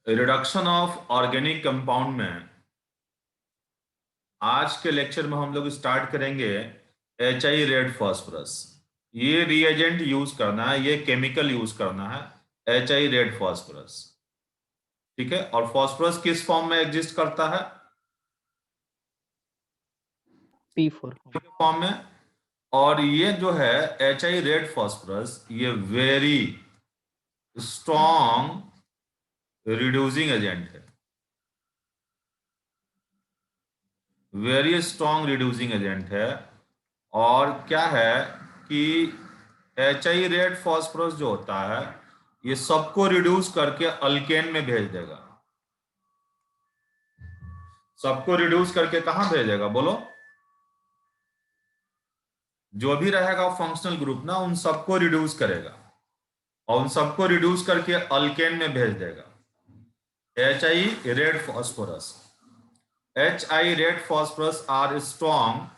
Reduction of organic compound में आज के लेक्चर में हम लोग स्टार्ट करेंगे HI रेड फास्फोरस। ये रिएजेंट यूज करना है, ये केमिकल यूज करना है, HI रेड फास्फोरस। ठीक है। और फास्फोरस किस फॉर्म में एग्जिस्ट करता है? P4 फॉर्म में। और ये जो है HI रेड फास्फोरस, ये वेरी स्ट्रॉन्ग रिड्यूसिंग एजेंट है, वेरी स्ट्रॉन्ग रिड्यूसिंग एजेंट है। और क्या है कि HI रेड फास्फोरस जो होता है, ये सबको रिड्यूस करके अल्केन में भेज देगा। सबको रिड्यूस करके कहां भेजेगा बोलो? जो भी रहेगा फंक्शनल ग्रुप ना, उन सबको रिड्यूस करेगा और उन सबको रिड्यूस करके अल्केन में भेज देगा। HI red phosphorus, HI red phosphorus are strong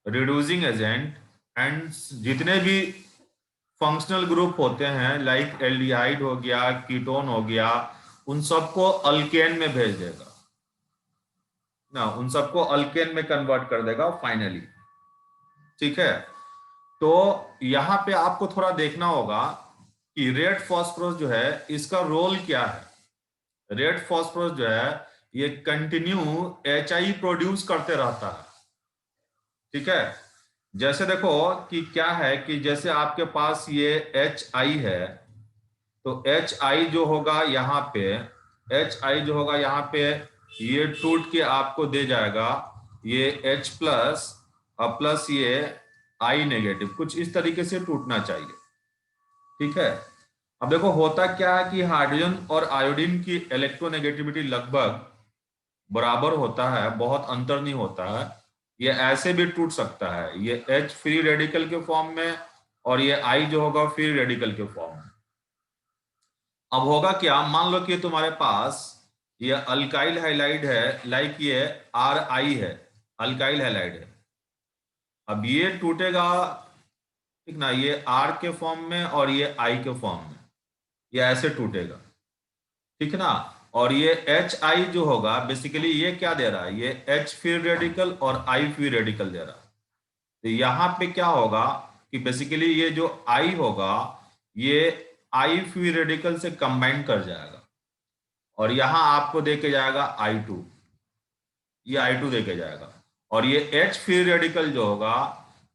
reducing agent and जितने भी फंक्शनल ग्रुप होते हैं लाइक एल्डिहाइड हो गया, कीटोन हो गया, उन सबको अल्केन में भेज देगा ना, उन सबको अल्केन में कन्वर्ट कर देगा फाइनली। ठीक है। तो यहां पे आपको थोड़ा देखना होगा कि रेड फास्फोरस जो है इसका रोल क्या है। रेड फास्फोरस जो है ये कंटिन्यू HI प्रोड्यूस करते रहता है। ठीक है। जैसे देखो कि क्या है कि जैसे आपके पास ये HI है, तो HI जो होगा यहाँ पे, HI जो होगा यहाँ पे, ये टूट के आपको दे जाएगा ये H प्लस और प्लस ये I नेगेटिव, कुछ इस तरीके से टूटना चाहिए। ठीक है। अब देखो होता क्या है कि हाइड्रोजन और आयोडीन की इलेक्ट्रोनेगेटिविटी लगभग बराबर होता है, बहुत अंतर नहीं होता है। ये ऐसे भी टूट सकता है, ये H फ्री रेडिकल के फॉर्म में और ये I जो होगा फ्री रेडिकल के फॉर्म में। अब होगा क्या, मान लो कि तुम्हारे पास ये अल्काइल हाइलाइड है, लाइक ये RI है, अल्काइल हाइलाइड है। अब ये टूटेगा, ठीक ना, ये R के फॉर्म में और ये I के फॉर्म में, ये ऐसे टूटेगा। ठीक ना। और ये HI जो होगा बेसिकली ये क्या दे रहा है, ये H फ्री रेडिकल और I फ्री रेडिकल दे रहा है। तो यहां पे क्या होगा कि बेसिकली ये जो I होगा ये I फ्री रेडिकल से कंबाइन कर जाएगा और यहां आपको देके जाएगा I2, ये I2 देके जाएगा। और ये H फ्री रेडिकल जो होगा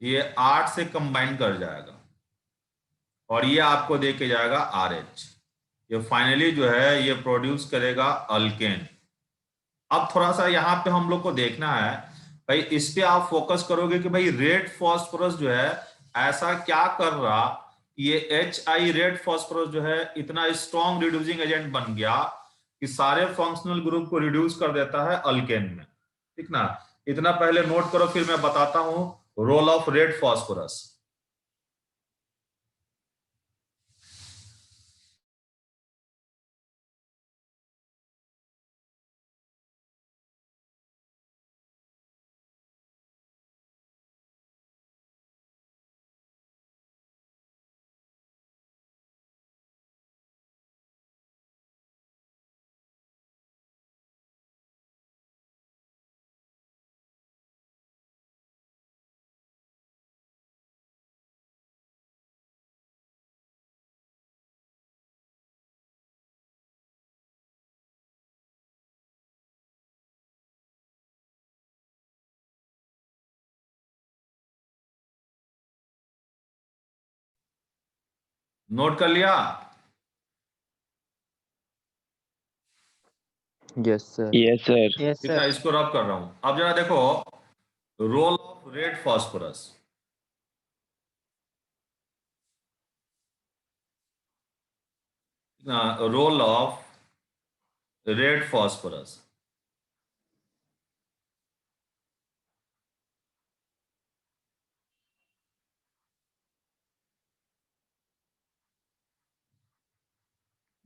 ये 8 से कंबाइन कर जाएगा और ये आपको देके जाएगा RH। ये फाइनली जो है ये प्रोड्यूस करेगा अल्केन। अब थोड़ा सा यहाँ पे हम लोग को देखना है भाई, इस पे आप फोकस करोगे कि भाई रेड फास्फोरस जो है ऐसा क्या कर रहा, ये HI रेड फास्फोरस जो है इतना स्ट्रॉन्ग रिड्यूसिंग एजेंट बन गया कि सारे फंक्शनल ग्रुप को रिड्यूस कर देता है अल्केन में। ठीक ना। इतना पहले नोट करो, फिर मैं बताता हूं role of red phosphorus. Note कर लिया? Yes sir. Yes sir. Yes ठीक sir. है, इसको रब कर रहा हूं। अब जरा देखो role of red phosphorus. Role of red phosphorus.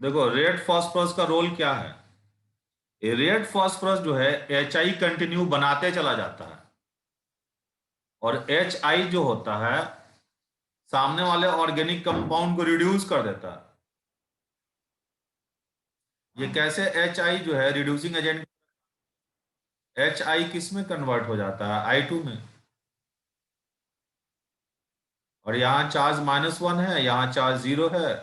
देखो रेड फास्फोरस का रोल क्या है। रेड फास्फोरस जो है HI कंटिन्यू बनाते चला जाता है और HI जो होता है सामने वाले ऑर्गेनिक कंपाउंड को रिड्यूस कर देता है। ये कैसे एच आई जो है रिड्यूसिंग एजेंट, एच आई किस में कन्वर्ट हो जाता है, I2 में। और यहाँ चार्ज -1 है, यहाँ चार्ज 0 है,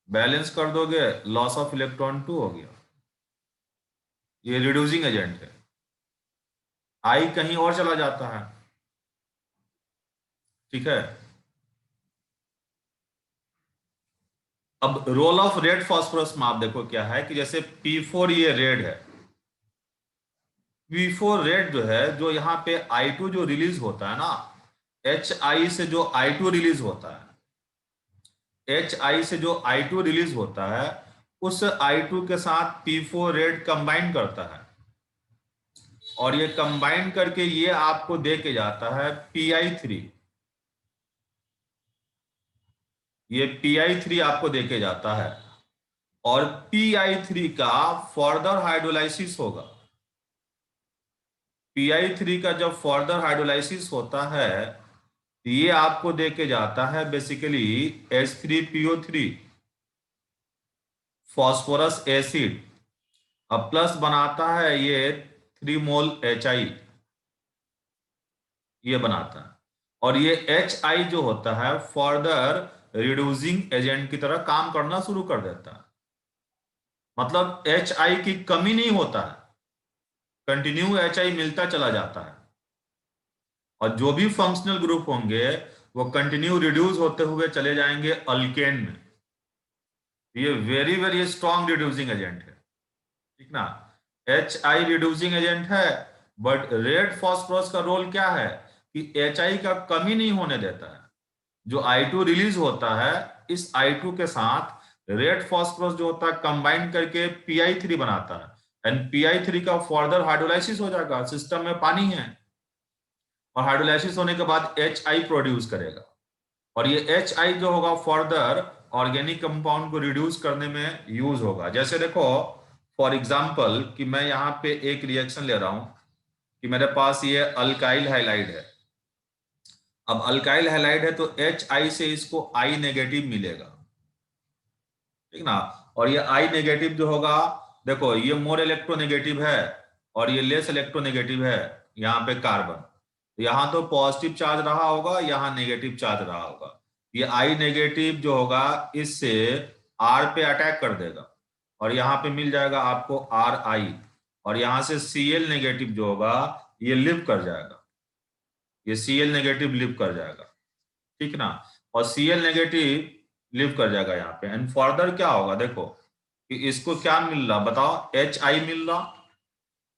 बैलेंस कर दोगे, लॉस ऑफ इलेक्ट्रॉन 2 हो गया। ये रिड्यूसिंग एजेंट है। आई कहीं और चला जाता है, ठीक है। अब रोल ऑफ रेड फास्फोरस में आप देखो क्या है कि जैसे P4 ये रेड है, P4 रेड जो है, जो यहाँ पे I2 जो रिलीज होता है ना, HI से जो I2 रिलीज होता है, HI से जो I2 रिलीज होता है, उस I2 के साथ P4 रेड कंबाइन करता है, और ये कंबाइन करके ये आपको दे के जाता है PI3। ये PI3 आपको दे के जाता है, और PI3 का फर्दर हाइड्रोलाइसिस होगा। PI3 का जब फर्दर हाइड्रोलाइसिस होता है, ये आपको दे के जाता है बेसिकली H3PO3, फास्फोरस एसिड। अब प्लस बनाता है ये 3 मोल HI, ये बनाता है। और ये HI जो होता है फर्दर रिड्यूसिंग एजेंट की तरह काम करना शुरू कर देता है। मतलब HI की कमी नहीं होता है, कंटिन्यू HI मिलता चला जाता है, और जो भी फंक्शनल ग्रुप होंगे वो कंटिन्यू रिड्यूस होते हुए चले जाएंगे अल्केन में। ये very very strong reducing agent है, ठीक ना। HI रिड्यूसिंग एजेंट है, बट रेड फास्फोरस का रोल क्या है कि HI का कमी नहीं होने देता है। जो I2 रिलीज होता है, इस I2 के साथ रेड फास्फोरस जो होता है कंबाइन करके PI3 बनाता है, एंड PI3 का फर्दर हाइड्रोलाइसिस हो जाएगा, सिस्टम में पानी है, और हाइड्रोलाइसिस होने के बाद HI प्रोड्यूस करेगा, और ये HI जो होगा फर्दर ऑर्गेनिक कंपाउंड को रिड्यूस करने में यूज होगा। जैसे देखो फॉर एग्जांपल कि मैं यहाँ पे एक रिएक्शन ले रहा हूं कि मेरे पास ये अल्काइल हैलाइड है। अब अल्काइल हैलाइड है तो HI से इसको I नेगेटिव मिलेगा, ठीक ना। और ये I नेगेटिव जो होगा, देखो ये मोर इलेक्ट्रोनेगेटिव है और ये लेस इलेक्ट्रोनेगेटिव है, यहाँ पे कार्बन, यहाँ तो पॉजिटिव चार्ज रहा होगा, यहाँ नेगेटिव चार्ज रहा होगा। ये I नेगेटिव जो होगा इससे R पे अटैक कर देगा, और यहाँ पे मिल जाएगा आपको RI, और यहाँ से Cl नेगेटिव जो होगा ये लिव कर जाएगा, ये Cl नेगेटिव लिव कर जाएगा, ठीक ना। और Cl नेगेटिव लिव कर जाएगा यहाँ पे, एंड फर्दर क्या होगा देखो कि इसको क्या मिल रहा बताओ, HI मिल रहा।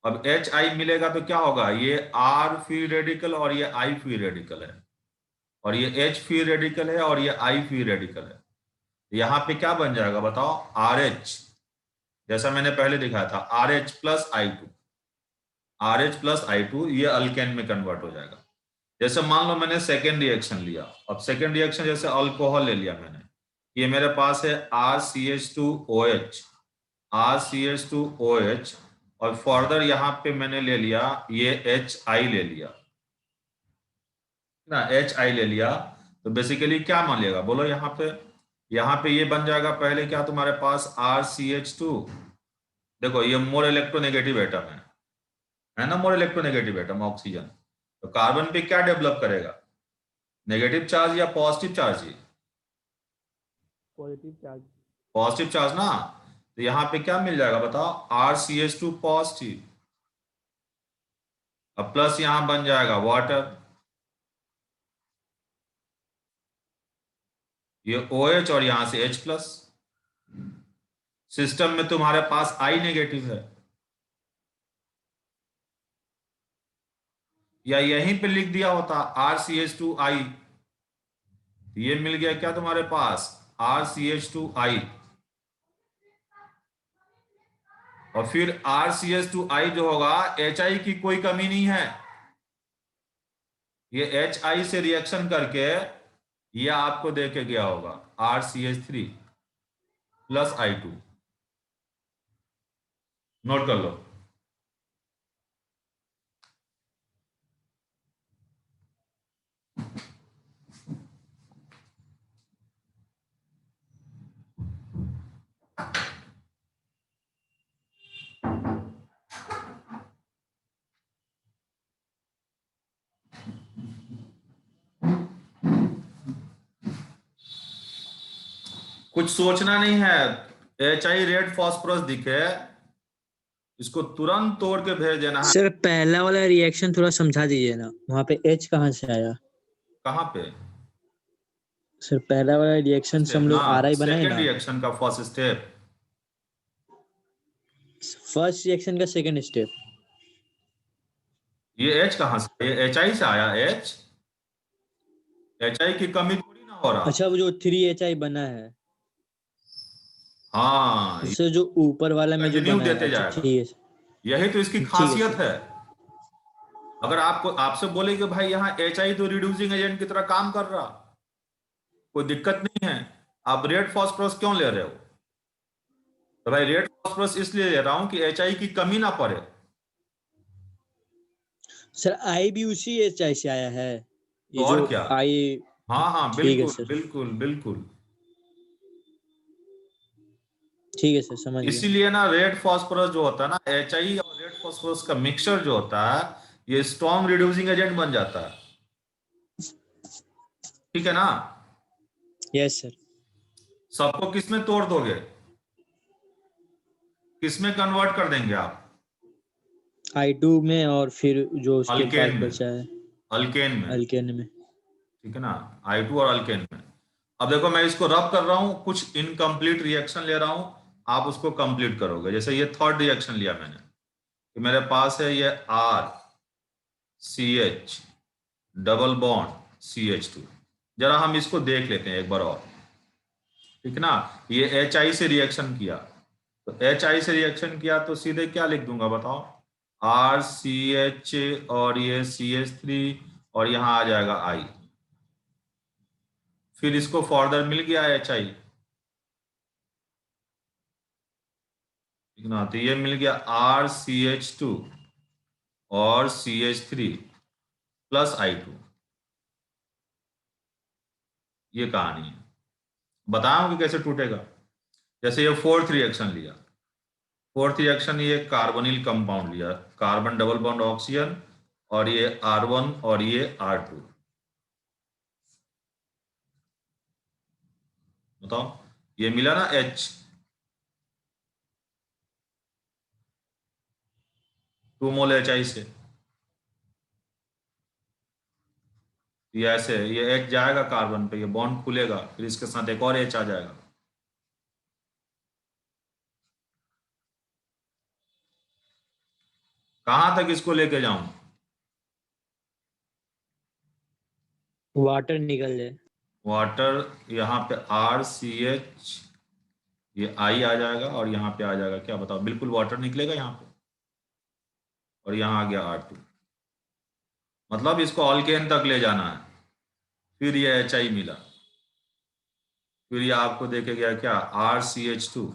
अब HI मिलेगा तो क्या होगा, ये R फ्री रेडिकल और ये I फ्री रेडिकल है, और ये H फ्री रेडिकल है और ये I फ्री रेडिकल है। यहाँ पे क्या बन जाएगा बताओ, RH, जैसा मैंने पहले दिखाया था, RH plus I2, RH plus I2 ये अल्केन में कन्वर्ट हो जाएगा। जैसे मान लो मैंने सेकेंड रिएक्शन लिया, अब सेकेंड रिएक्शन जैसे अल्कोहल ले लिया मैंने, ये मेरे पास है RCH2OH, RCH2OH, और फर्दर यहाँ पे मैंने ले लिया ये HI ले लिया ना, HI ले लिया, तो बेसिकली क्या मान लिएगा बोलो, यहाँ पे ये बन जाएगा पहले क्या तुम्हारे पास RCH2, देखो ये मोर इलेक्ट्रोनेगेटिव एटम है ना, मोर इलेक्ट्रोनेगेटिव एटम ऑक्सीजन, तो कार्बन पे क्या डेवलप करेगा, नेगेटिव चार्ज या पॉजिटिव चार्ज, ही पॉजिटिव चार्ज। पॉजिटिव चार्ज ना। तो यहाँ पे क्या मिल जाएगा बताओ, RCH2 पॉजिटिव, अब प्लस यहाँ बन जाएगा वाटर, ये OH और यहां से H प्लस। सिस्टम में तुम्हारे पास I नेगेटिव है, या यहीं पे लिख दिया होता RCH2I, ये मिल गया क्या तुम्हारे पास RCH2I, और फिर RCH2I जो होगा HI की कोई कमी नहीं है, ये HI से रिएक्शन करके ये आपको दे के गया होगा RCH3 प्लस I2, नोट कर लो। कुछ सोचना नहीं है। HI रेड फास्फोरस दिखे, इसको तुरंत तोड़ के भेज देना है। सर पहला वाला रिएक्शन थोड़ा समझा दीजिए ना, वहां पे H कहाँ से आया? कहाँ पे? सर पहला वाला रिएक्शन से स्टेप हम ना, लोग RI बनाए सेकेंड ना, रिएक्शन का फर्स्ट स्टेप। फर्स्ट रिएक्शन का सेकंड स्टेप। ये H कहाँ से? ये HI से आया। HI की कमी थोड़ी ना हो रहा। अच्छा वो जो 3HI बना है, हाँ, उससे जो ऊपर वाला में जो कंटिन्यू बना है, देते अच्छा जाएगा। ठीक है यही तो इसकी ठीक है खासियत सर। है। अगर आपको आपसे बोले कि भाई यहाँ HI तो रिड्यूसिंग एजेंट की तरह काम कर रहा, कोई दिक्कत नहीं है, आप रेड फास्फोरस क्यों ले रहे हो? तो भाई रेड फास्फोरस इसलिए ले रहा हूं कि HI की कमी ना पड़े। सर आई भी उसी HI से आया है, तो ये और जो क्या? आई। हाँ हाँ, ठीक है बिल्कुल सर, बिल्कुल बिल्कुल। ठीक है सर, समझ गया। इसीलिए ना रेड फास्फोरस जो होता है ना, HI और रेड फास्फोरस का मिक्सचर जो होता है, ये स्ट्रॉन्ग रिड्यूसिंग एजेंट बन जाता है। ठीक है ना? Yes sir. सबको किसमें तोड़ दोगे? किसमें कन्वर्ट कर देंगे आप? I2 में, और फिर जो उसके अल्केन पास में। बचा है अल्केन में। अल्केन में। ठीक है ना? I2 और अल्केन में। अब देखो मैं इसको रब कर रहा हूं, कुछ इनकम्प्लीट रिएक्शन ले रहा हूं, आप उसको कंप्लीट करोगे। जैसे ये थर्ड रिएक्शन लिया मैंने, कि मेरे पास है ये RCH डबल बॉन्ड CH2। जरा हम इसको देख लेते हैं एक बार और। ठीक है ना? ये HI से रिएक्शन किया, तो HI से रिएक्शन किया तो सीधे क्या लिख दूंगा बताओ? RCH और ये CH3, और यहां आ जाएगा I। फिर इसको फर्दर मिल गया HI। ठीक ना? तो ये मिल गया RCH2 और CH3 प्लस I2। ये कहानी है। बताऊं कि कैसे टूटेगा? जैसे ये फोर्थ रिएक्शन लिया, फोर्थ रिएक्शन ये कार्बोनिल कंपाउंड लिया, कार्बन डबल बॉन्ड ऑक्सीजन, और ये R1 और ये R2। बताओ, ये मिला ना H, 2 मोल HI से। ये ऐसे, ये H जाएगा कार्बन पे, ये बॉन्ड खुलेगा, फिर इसके साथ एक और H आ जाएगा। कहां तक इसको लेके जाऊं? वाटर निकल जाए। वाटर, यहाँ पे RCH, ये I आ जाएगा, और यहाँ पे आ जाएगा क्या बताओ? बिल्कुल वाटर निकलेगा यहाँ पे, और यहाँ आ गया R2। मतलब इसको अल्केन तक ले जाना है। फिर ये HI मिला, फिर ये आपको देखे गया क्या? RCH2,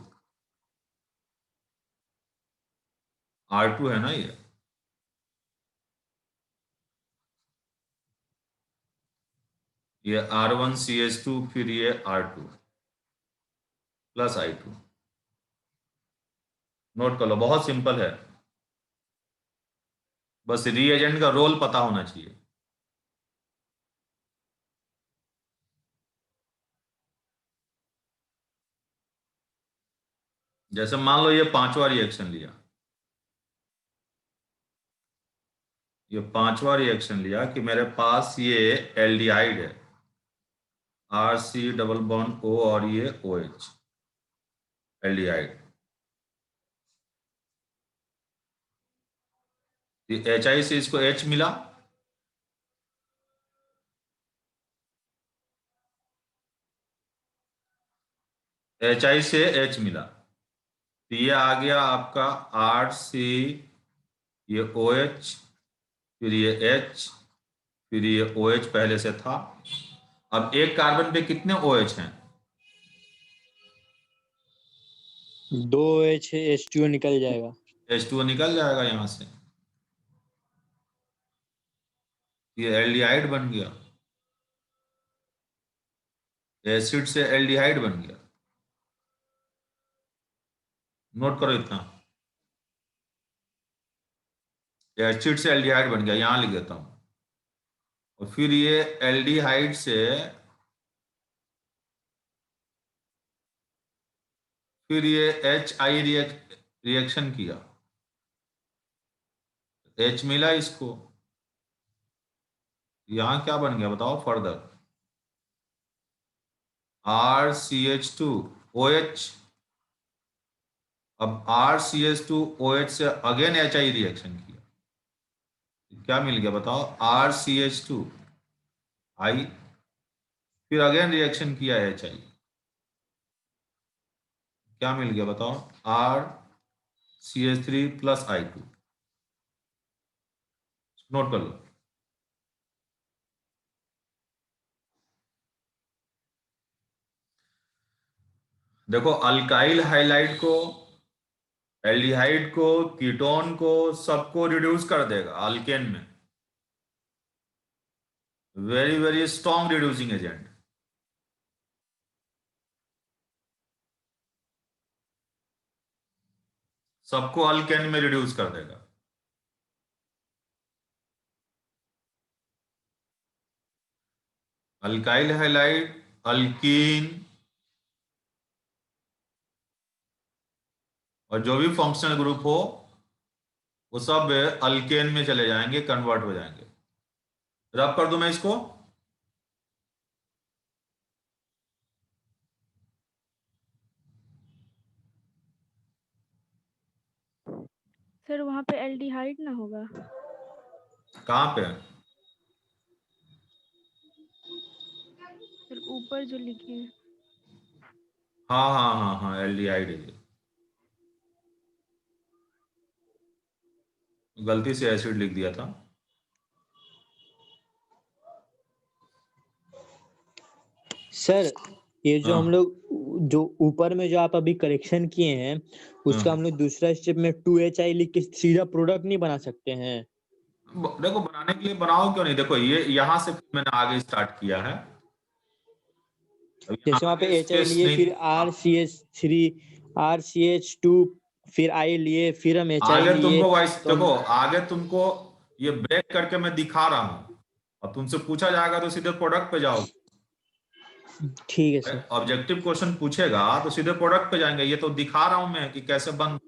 R2 है ना ये R1CH2, फिर ये R2 प्लस I2। नोट कर लो, बहुत सिंपल है, बस रीएजेंट का रोल पता होना चाहिए। जैसे मान लो ये पांचवा रिएक्शन लिया, ये पांचवा रिएक्शन लिया कि मेरे पास ये एल्डिहाइड है, RC डबल बॉन्ड O और ये OH, एल्डिहाइड। HI से इसको H मिला, HI से H मिला, तो ये आ गया आपका RC, ये OH, फिर ये H, फिर ये OH पहले से था। अब एक कार्बन पे कितने OH हैं? 2H H2O निकल जाएगा। H2O निकल जाएगा यहां से, ये एल्डिहाइड बन गया, एसिड से एल्डिहाइड बन गया। नोट करो इतना, एसिड से एल्डिहाइड बन गया, यहां लिख देता हूं। और फिर ये एल्डिहाइड से फिर ये HI रिएक्शन किया, H मिला इसको, यहां क्या बन गया बताओ फर्दर, RCH2OH। अब RCH2OH से अगेन HI रिएक्शन किया, क्या मिल गया बताओ, RCH2I, फिर अगेन रिएक्शन किया HI, क्या मिल गया बताओ, RCH3+I2। नोट कर लो। देखो अल्काइल हाइलाइट को, एल्डिहाइड को, कीटोन को, सबको रिड्यूस कर देगा अल्केन में, very very strong reducing agent. सबको अल्केन में रिड्यूस कर देगा। अल्काइल हाइलाइड, अल्कीन, और जो भी फंक्शनल ग्रुप हो वो सब अल्केन में चले जाएंगे, कन्वर्ट हो जाएंगे। रब कर दूं मैं इसको, सर वहाँ पे एल्डिहाइड ना होगा? कहाँ पे, सर ऊपर जो लिखे हैं। हाँ हाँ हाँ हाँ, एल्डिहाइड है ये, गलती से एसिड लिख दिया था। सर ये जो हाँ हम लोग जो ऊपर में जो आप अभी करेक्शन किए हैं उसका हम हाँ। लोग दूसरा स्टेप में 2HI लिख के सीधा प्रोडक्ट नहीं बना सकते हैं? देखो बनाने के लिए बनाओ क्यों नहीं, देखो ये यहां से मैंने आगे स्टार्ट किया है, अब यहाँ जैसे वहां पे आगे HI स्पेस लिए नहीं। फिर RCH3 RCH2 फिर I लिए फिर हम HI आगे लिए तुमको वाइस तो देखो, आगे तुमको ये ब्रेक करके मैं दिखा रहा हूँ, अब तुमसे पूछा जाएगा तो सीधे प्रोडक्ट पे जाओ। ठीक है सर। ऑब्जेक्टिव क्वेश्चन पूछेगा तो सीधे प्रोडक्ट पे जाएंगे, ये तो दिखा रहा हूं मैं कि कैसे बन,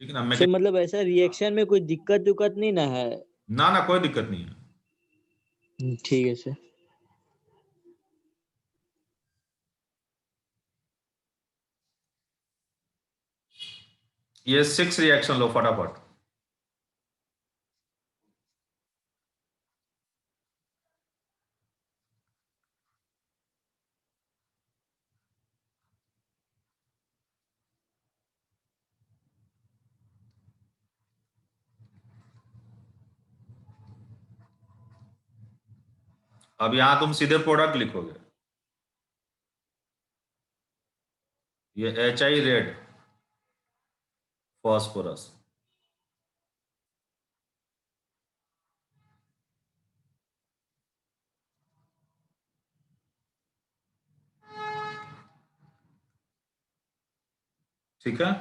ठीक है ना। सर मतलब ऐसा रिएक्शन में कोई दिक्कत उक्कत नहीं ना है? ना ना कोई दिक्कत नहीं है। ठीक है सर। ये 6 रिएक्शन लो फटाफट। अब यहां तुम सीधे प्रोडक्ट लिखोगे, ये HI रेड फॉस्फोरस, ठीक है,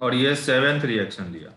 और ये 7th रिएक्शन लिया।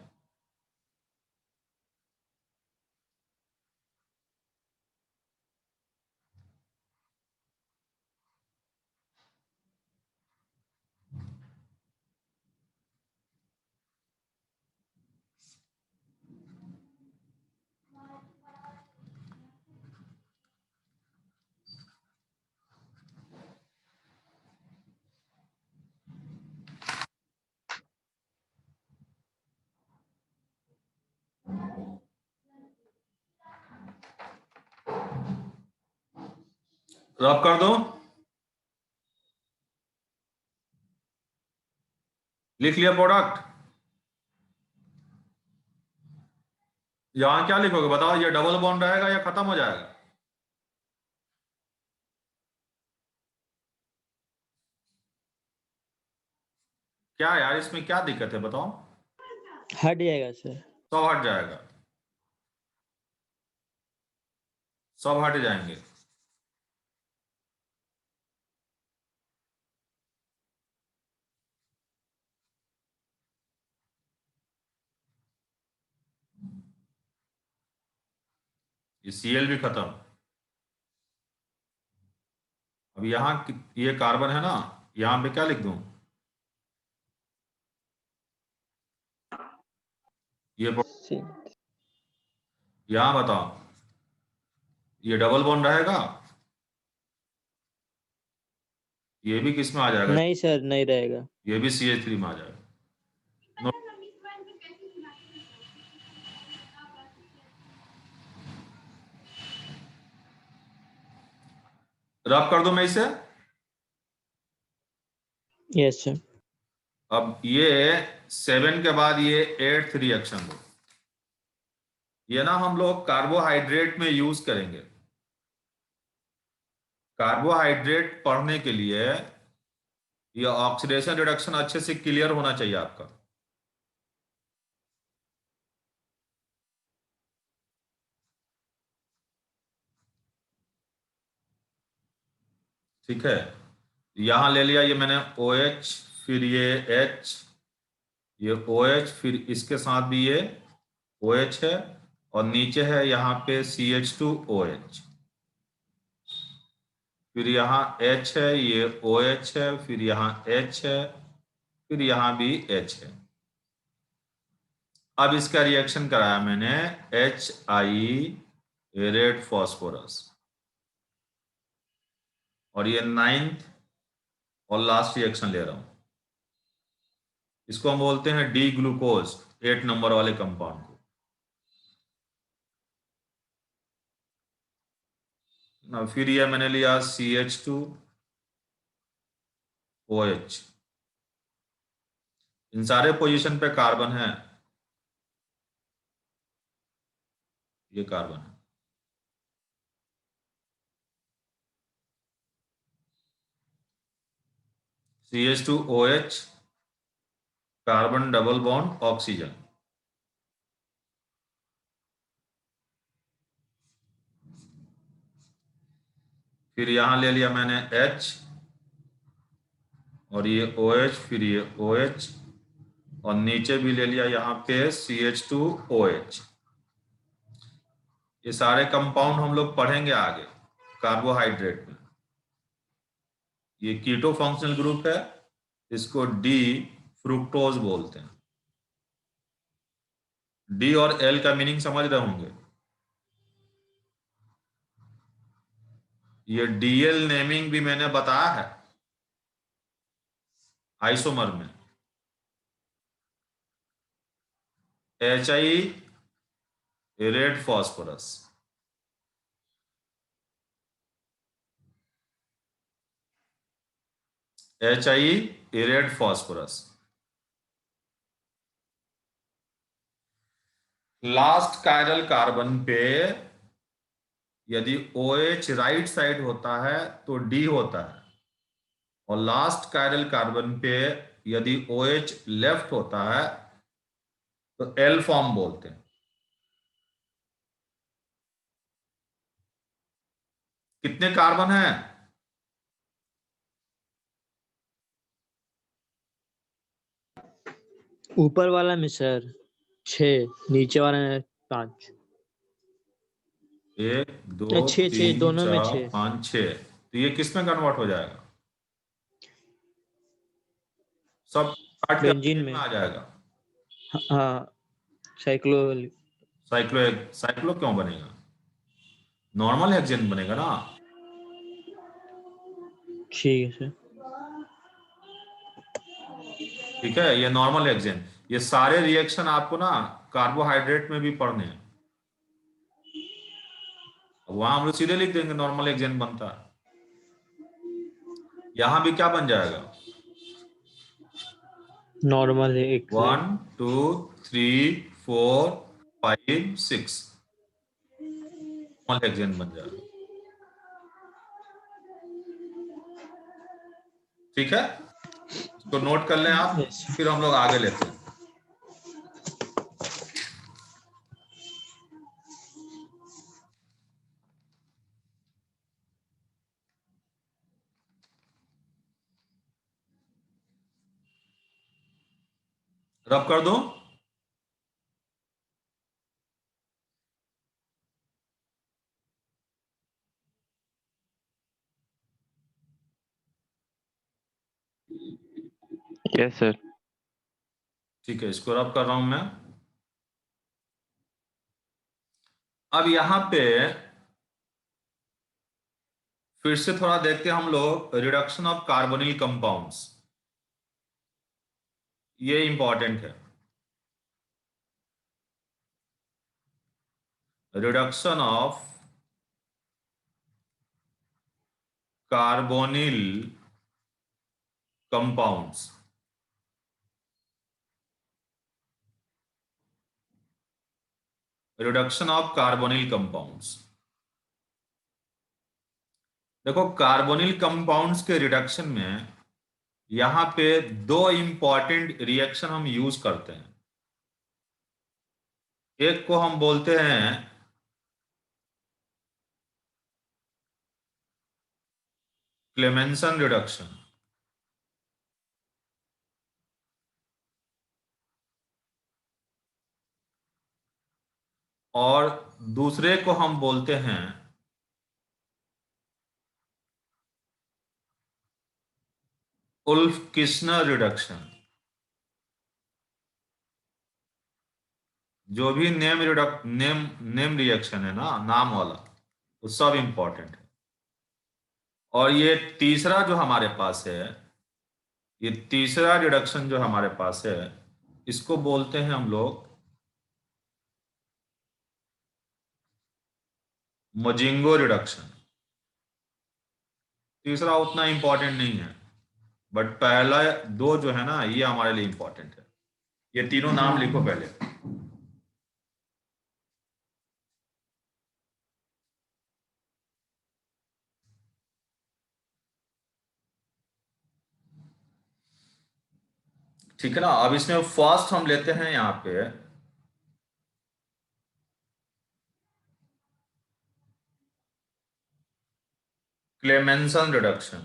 रब कर दो, लिख लिया प्रोडक्ट। यहां क्या लिखोगे बताओ, ये डबल बॉन्ड रहेगा या खत्म हो जाएगा? क्या यार इसमें क्या दिक्कत है बताओ, हट जाएगा सर। सब हट जाएगा, सब हट जाएंगे। ये Cl भी खत्म। अब यहाँ ये कार्बन है ना, यहाँ पे क्या लिख दूं? ये यहाँ बताओ, ये डबल बॉन्ड रहेगा? ये भी किस में आ जाएगा? नहीं सर, नहीं रहेगा। ये भी CH3 में आ जाएगा। रब कर दो मैं इसे। Yes sir. अब ये 7 के बाद ये 8th रिएक्शन दो। ये ना हम लोग कार्बोहाइड्रेट में यूज करेंगे। कार्बोहाइड्रेट पढ़ने के लिए ये ऑक्सीडेशन रिडक्शन अच्छे से क्लियर होना चाहिए आपका। ठीक है, यहां ले लिया ये मैंने OH, फिर ये H, ये OH, फिर इसके साथ भी ये OH है, और नीचे है यहाँ पे CH2OH, फिर यहाँ H है, ये OH है, फिर यहाँ H है, फिर यहाँ भी H है। अब इसका रिएक्शन कराया मैंने HI रेड फॉस्फोरस, और ये 9th और लास्ट रिएक्शन ले रहा हूं। इसको हम बोलते हैं डी ग्लूकोज, 8 नंबर वाले कंपाउंड को ना। फिर ये मैंने लिया CH2OH। इन सारे पोजीशन पे कार्बन है, ये कार्बन है। CH2OH, carbon double bond oxygen. फिर यहां ले लिया मैंने H, और ये OH, फिर ये OH, और नीचे भी ले लिया यहाँ पे CH2OH। ये सारे कंपाउंड हम लोग पढ़ेंगे आगे कार्बोहाइड्रेट में। ये कीटो फंक्शनल ग्रुप है, इसको डी फ्रुक्टोज बोलते हैं। डी और एल का मीनिंग समझ रहे होंगे। ये DL नेमिंग भी मैंने बताया है आइसोमर में। HI red phosphorus, HI red phosphorus. Last chiral carbon पे यदि OH राइट साइड होता है तो D होता है, और लास्ट कायरल कार्बन पे यदि OH लेफ्ट होता है तो L फॉर्म बोलते हैं। कितने कार्बन हैं? ऊपर वाला में सर 6, नीचे वाला में 5। 1 2 छः 6 3 दोनों में 4 6। 5 6। तो ये किस में कन्वर्ट हो जाएगा? सब काट के बेंजीन ऑक्सीजन में। में आ जाएगा। हाँ, साइक्लो। साइक्लो, साइक्लो क्यों बनेगा? नॉर्मल हेक्सेन बनेगा ना। ठीक है सर। ठीक है, ये नॉर्मल हेक्सेन। ये सारे रिएक्शन आपको ना कार्बोहाइड्रेट में भी पढ़ने हैं। वहां हम लोग सीधे लिख देंगे नॉर्मल हेक्सेन बनता है। यहां भी क्या बन जाएगा? नॉर्मल है एक से। 1 2 3 4 5 6 नॉर्मल हेक्सेन बन जाएगा। ठीक है, इसको नोट कर लें आप, यस। फिर हम लोग आगे लेते हैं। रब कर दो। Yes sir. ठीक है, इसको रब कर रहा हूं मैं। अब यहां पे फिर से थोड़ा देखते हैं हम लोग रिडक्शन ऑफ कार्बोनिल कंपाउंड्स, ये इंपॉर्टेंट है। Reduction of carbonyl compounds, reduction of carbonyl compounds. देखो, कार्बोनिल कंपाउंड्स के रिडक्शन में यहां पे दो इंपॉर्टेंट रिएक्शन हम यूज करते हैं। एक को हम बोलते हैं क्लेमेंसन रिडक्शन, और दूसरे को हम बोलते हैं उल्फ किस्नर रिडक्शन। जो भी नेम रिएक्शन है ना, नाम वाला, वो सब इंपॉर्टेंट है। और ये तीसरा जो हमारे पास है, ये तीसरा रिडक्शन जो हमारे पास है, इसको बोलते हैं हम लोग मोजिंगो रिडक्शन। तीसरा उतना इंपॉर्टेंट नहीं है, बट पहला दो जो है ना, ये हमारे लिए इंपॉर्टेंट है। ये तीनों नाम लिखो पहले। ठीक है ना। अब इसमें फर्स्ट हम लेते हैं यहां पे क्लेमेंसन रिडक्शन।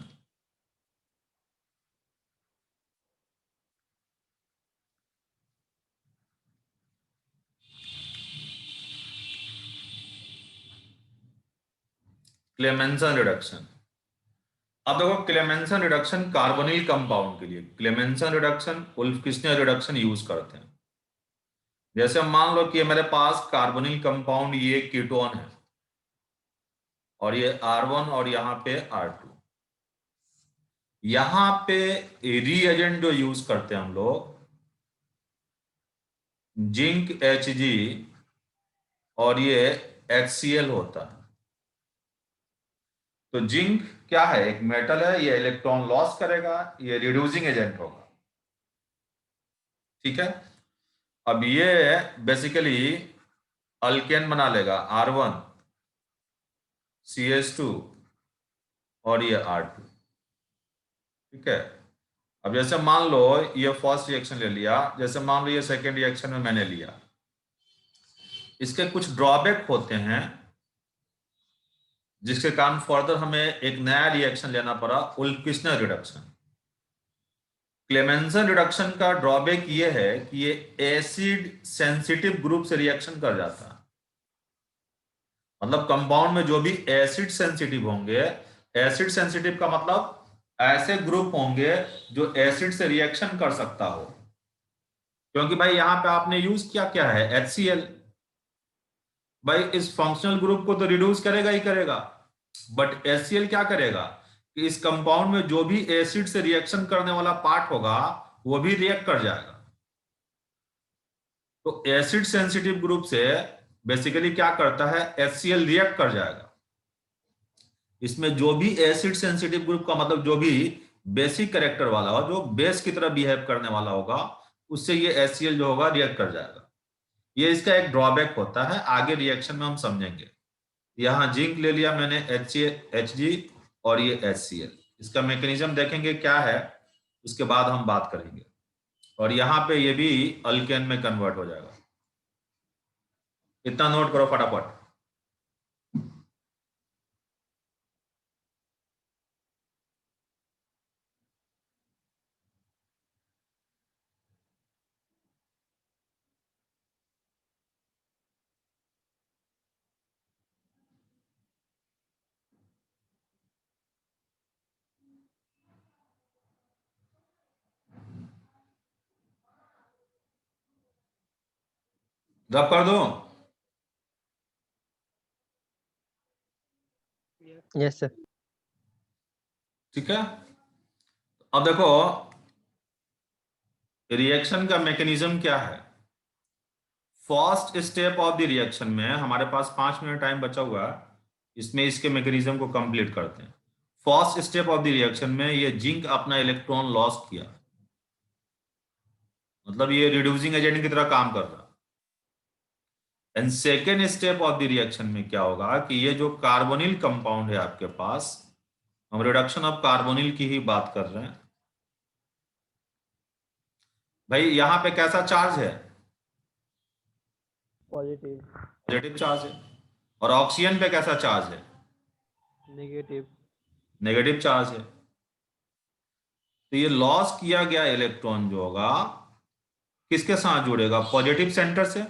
Clemmensen reduction. अब देखो, क्लेमेंसन रिडक्शन कार्बोनिल कंपाउंड के लिए Clemmensen reduction, Wolff Kishner reduction use करते हैं। जैसे मान लो कि मेरे पास कार्बोनिल कंपाउंड, ये कीटोन है, और ये R1 और यहां पे R2। यहां पे रीएजेंट जो यूज करते हैं हम लोग, जिंक Hg, और ये HCl होता है। तो जिंक क्या है, एक मेटल है, ये इलेक्ट्रॉन लॉस करेगा, ये रिड्यूसिंग एजेंट होगा। ठीक है। अब ये बेसिकली अल्केन बना लेगा, R1 CH2 और ये R2। ठीक है। अब जैसे मान लो ये फर्स्ट रिएक्शन ले लिया, जैसे मान लो ये सेकेंड रिएक्शन में मैंने लिया। इसके कुछ ड्रॉबैक होते हैं, जिसके कारण फर्दर हमें एक नया रिएक्शन लेना पड़ा, उल्फ-किस्नर रिडक्शन। क्लेमेंसन रिडक्शन का ड्रॉबैक ये है कि ये एसिड सेंसिटिव ग्रुप से रिएक्शन कर जाता है। मतलब कंपाउंड में जो भी एसिड सेंसिटिव होंगे, एसिड सेंसिटिव का मतलब ऐसे ग्रुप होंगे जो एसिड से रिएक्शन कर सकता हो। क्योंकि भाई यहां पे आपने यूज किया क्या है, HCl। भाई इस फंक्शनल ग्रुप को तो रिड्यूस करेगा ही करेगा, बट HCl क्या करेगा कि इस कंपाउंड में जो भी एसिड से रिएक्शन करने वाला पार्ट होगा, वो भी रिएक्ट कर जाएगा। तो एसिड सेंसिटिव ग्रुप से बेसिकली क्या करता है, HCl रिएक्ट कर जाएगा। इसमें जो भी एसिड सेंसिटिव ग्रुप का मतलब जो भी बेसिक कैरेक्टर वाला हो, जो बेस की तरह बिहेव करने वाला होगा, उससे ये HCl जो होगा रिएक्ट कर जाएगा। ये इसका एक ड्रॉबैक होता है, आगे रिएक्शन में हम समझेंगे। यहां जिंक ले लिया मैंने, Hg, और ये HCl। इसका मैकेनिज्म देखेंगे क्या है, उसके बाद हम बात करेंगे। और यहां पे ये भी अल्केन में कन्वर्ट हो जाएगा। इतना नोट करो फटाफट। रब कर दो। Yes sir. ठीक है, अब देखो रिएक्शन का मैकेनिज्म क्या है। First step of the reaction में हमारे पास 5 मिनट टाइम बचा हुआ है, इसमें इसके मैकेनिज्म को कंप्लीट करते हैं। First step of the reaction में ये जिंक अपना इलेक्ट्रॉन लॉस किया, मतलब ये रिड्यूसिंग एजेंट की तरह काम कर रहा है। And second step of the reaction में क्या होगा कि ये जो कार्बोनिल कंपाउंड है आपके पास, हम रिडक्शन ऑफ कार्बोनिल की ही बात कर रहे हैं। भाई यहां पे कैसा चार्ज है? पॉजिटिव। पॉजिटिव चार्ज है। और ऑक्सीजन पे कैसा चार्ज है? नेगेटिव। नेगेटिव चार्ज है। तो ये लॉस किया गया इलेक्ट्रॉन जो होगा किसके साथ जुड़ेगा? पॉजिटिव सेंटर से।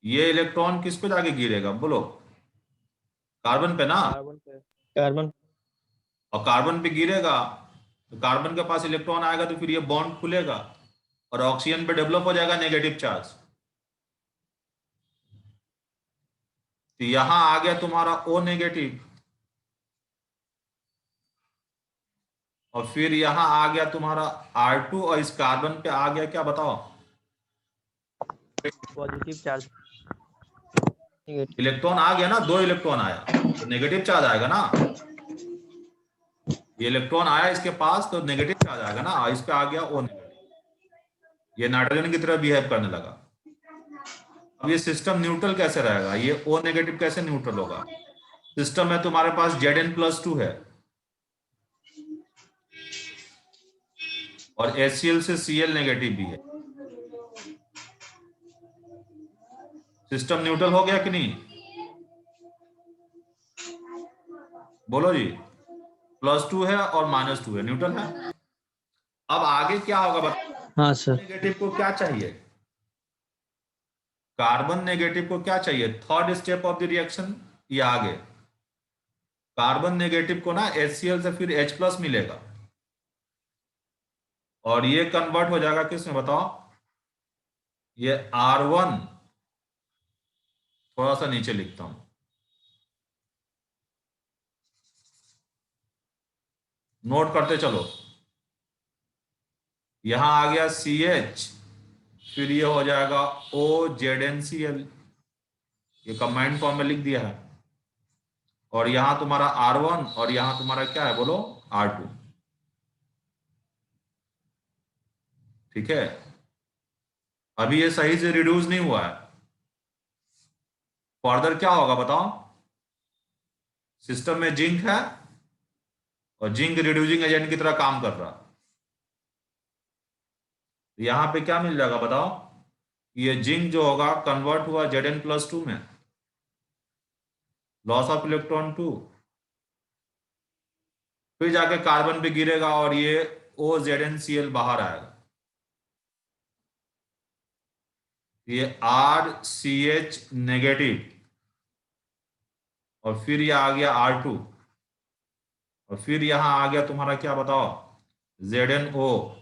ये इलेक्ट्रॉन किस पे जाके गिरेगा बोलो? कार्बन पे ना। कार्बन पे। कार्बन। और कार्बन पे गिरेगा तो कार्बन के पास इलेक्ट्रॉन आएगा तो फिर ये बॉन्ड खुलेगा और ऑक्सीजन पे डेवलप हो जाएगा नेगेटिव चार्ज। तो यहां आ गया तुम्हारा O नेगेटिव, और फिर यहां आ गया तुम्हारा R2, और इस कार्बन पे आ गया क्या बताओ? Positive charge. नेगेटिव। इलेक्ट्रॉन आ गया ना, 2 इलेक्ट्रॉन आया तो नेगेटिव चार्ज आएगा ना। ये इलेक्ट्रॉन आया इसके पास तो नेगेटिव चार्ज आएगा ना, और इस पे आ गया O नेगेटिव। ये नाइट्रोजन की तरह बिहेव करने लगा। अब ये सिस्टम न्यूट्रल कैसे रहेगा? ये O नेगेटिव कैसे न्यूट्रल होगा? सिस्टम में तुम्हारे पास Zn+2 है और HCl से Cl नेगेटिव भी है। सिस्टम न्यूट्रल हो गया कि नहीं? बोलो जी। +2 है और -2 है, न्यूट्रल है। अब आगे क्या होगा बताओ? हाँ सर। नेगेटिव को क्या चाहिए? कार्बन नेगेटिव को क्या चाहिए? Third step of the reaction ये आगे कार्बन नेगेटिव को ना HCl से फिर H+ मिलेगा और ये कन्वर्ट हो जाएगा किस में बताओ? ये R1, थोड़ा सा नीचे लिखता हूं, नोट करते चलो। यहां आ गया CH, फिर ये हो जाएगा OZnCl, ये कंबाइंड फॉर्म में लिख दिया है। और यहां तुम्हारा R1 और यहां तुम्हारा क्या है बोलो? R2। ठीक है, अभी ये सही से रिड्यूस नहीं हुआ है। फर्दर क्या होगा बताओ? सिस्टम में जिंक है और जिंक रिड्यूसिंग एजेंट की तरह काम कर रहा है। यहां पे क्या मिल जाएगा बताओ? ये जिंक जो होगा कन्वर्ट हुआ Zn+2 में, लॉस ऑफ इलेक्ट्रॉन 2, फिर जाके कार्बन पे गिरेगा और ये OZnCl बाहर आएगा। ये RCH नेगेटिव और फिर ये आ गया R2 और फिर यहां आ गया तुम्हारा क्या बताओ? ZnO+Cl।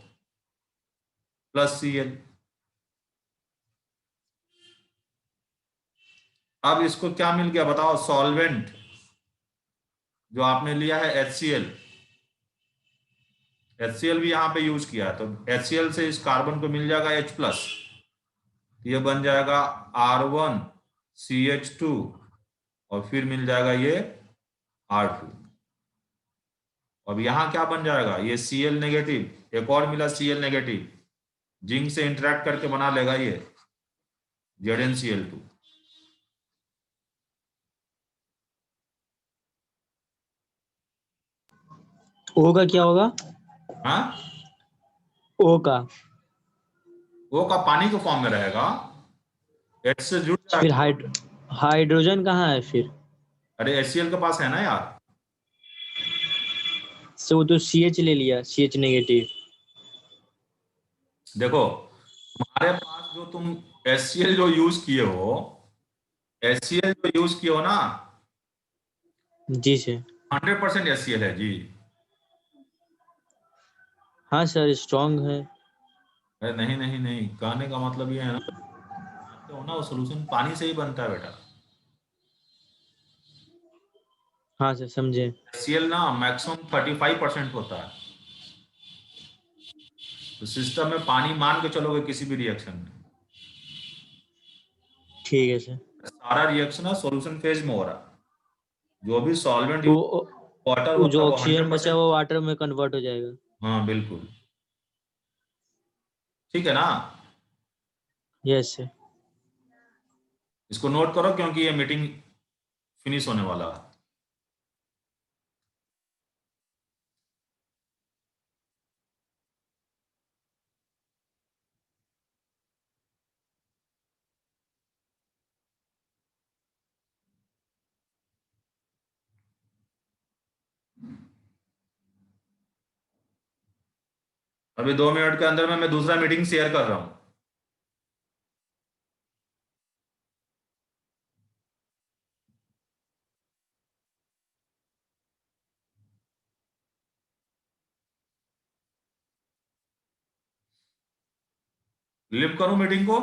अब इसको क्या मिल गया बताओ? सॉल्वेंट जो आपने लिया है HCl, HCl भी यहां पे यूज किया है तो HCl से इस कार्बन को मिल जाएगा H+, ये बन जाएगा R1CH2 और फिर मिल जाएगा ये R2। अब यहां क्या बन जाएगा? ये Cl नेगेटिव, एक और मिला Cl नेगेटिव, जिंक से इंटरेक्ट करके बना लेगा ये ZnCl2। ओ का क्या होगा? हाँ, ओ का O का पानी के फॉर्म में रहेगा, H से जुड़ फिर जाएगा। हाइड्रोजन कहाँ है फिर? अरे HCl के पास है ना यार। से वो तो CH ले लिया, CH नेगेटिव। देखो तुम्हारे पास जो तुम HCl जो यूज किए हो, HCl जो यूज किए हो ना, जी सर। 100% HCl है जी। हाँ सर, स्ट्रॉन्ग है। अरे नहीं नहीं नहीं, कहने का मतलब ये है ना, जानते हो ना वो सोल्यूशन पानी से ही बनता है बेटा। हाँ सर समझे। HCl ना मैक्सिमम 35% होता है, तो सिस्टम में पानी मान के चलोगे किसी भी रिएक्शन में। ठीक है सर। सारा रिएक्शन ना सॉल्यूशन फेज में हो रहा है, जो भी सॉल्वेंट वो वाटर वो होता जो है वो ऑक्सीजन बचा 100%। वो वाटर में कन्वर्ट हो जाएगा। हाँ बिल्कुल, ठीक है ना। Yes sir. इसको नोट करो क्योंकि ये मीटिंग फिनिश होने वाला है। अभी 2 मिनट के अंदर में मैं दूसरा मीटिंग शेयर कर रहा हूँ। लिव करूं मीटिंग को।